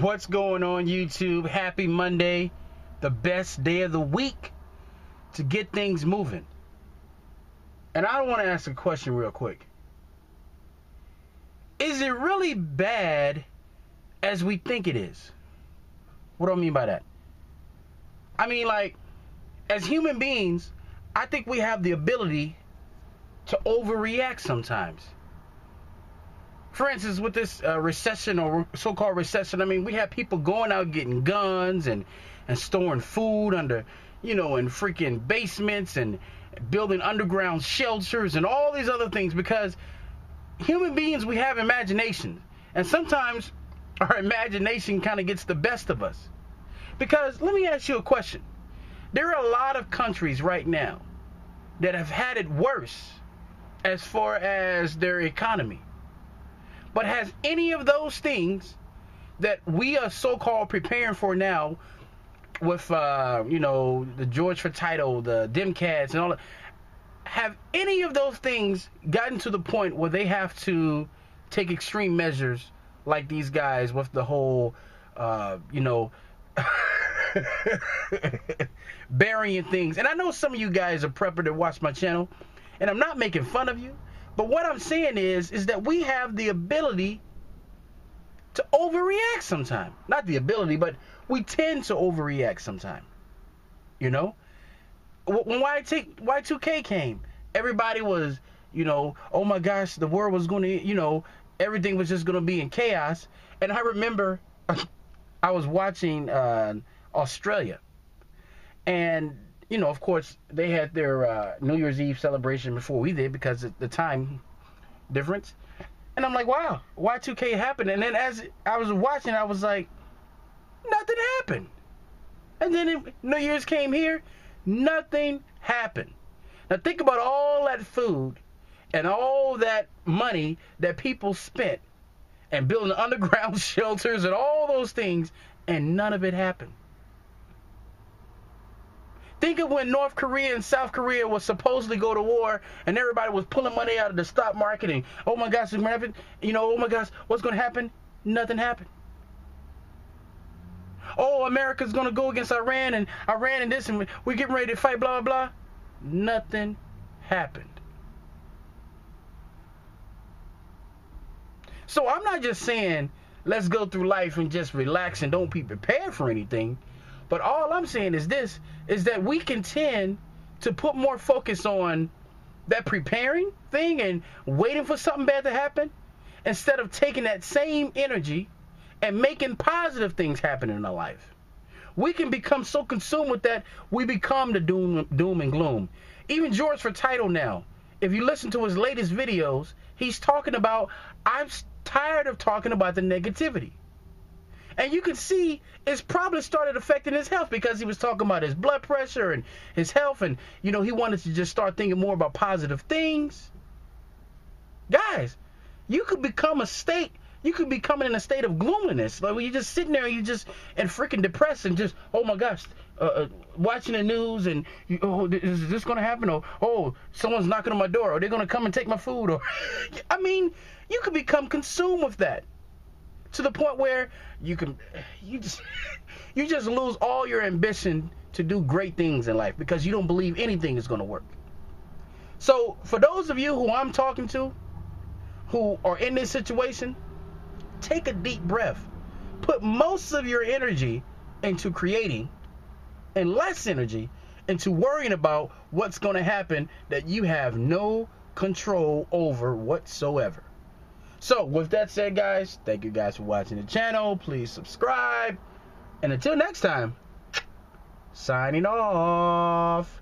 What's going on, YouTube? Happy Monday, the best day of the week to get things moving. And I want to ask a question real quick. Is it really bad as we think it is? What do I mean by that? I mean, like, as human beings, I think we have the ability to overreact sometimes. For instance, with this recession or so-called recession, I mean, we have people going out getting guns and storing food under, in freaking basements and building underground shelters and all these other things because human beings, we have imagination. And sometimes our imagination kind of gets the best of us. Because let me ask you a question. There are a lot of countries right now that have had it worse as far as their economy. But has any of those things that we are so-called preparing for now with, the George for title, the Democrats and all that, have any of those things gotten to the point where they have to take extreme measures like these guys with the whole, burying things? And I know some of you guys are prepper to watch my channel, and I'm not making fun of you. But what I'm saying is that we have the ability to overreact sometimes. Not the ability, but we tend to overreact sometimes. When Y2K came, everybody was, oh my gosh, the world was going to, everything was just going to be in chaos. And I remember I was watching Australia. And of course, they had their New Year's Eve celebration before we did because of the time difference. And I'm like, wow, Y2K happened. And then as I was watching, I was like, nothing happened. And then New Year's came here, nothing happened. Now think about all that food and all that money that people spent and building underground shelters and all those things, and none of it happened. Think of when North Korea and South Korea was supposedly go to war and everybody was pulling money out of the stock market and, oh my gosh, what's going to happen? Oh my gosh, what's going to happen? Nothing happened. Oh, America's going to go against Iran and this and we're getting ready to fight, blah, blah, blah. Nothing happened. So I'm not just saying let's go through life and just relax and don't be prepared for anything. But all I'm saying is this, is that we can tend to put more focus on that preparing thing and waiting for something bad to happen instead of taking that same energy and making positive things happen in our life. We can become so consumed with that, we become the doom and gloom. Even George for title now, if you listen to his latest videos, he's talking about, I'm tired of talking about the negativity. And you can see it's probably started affecting his health because he was talking about his blood pressure and his health. And, he wanted to just start thinking more about positive things. Guys, you could become in a state of gloominess. Like when you're just sitting there and you're just freaking depressed and just, oh my gosh, watching the news and, is this going to happen? Or, oh, someone's knocking on my door. Or they're going to come and take my food. Or, I mean, you could become consumed with that. To the point where you just lose all your ambition to do great things in life because you don't believe anything is going to work. So for those of you who I'm talking to, who are in this situation, take a deep breath. Put most of your energy into creating and less energy into worrying about what's going to happen that you have no control over whatsoever. So, with that said, guys, thank you guys for watching the channel. Please subscribe. And until next time, signing off.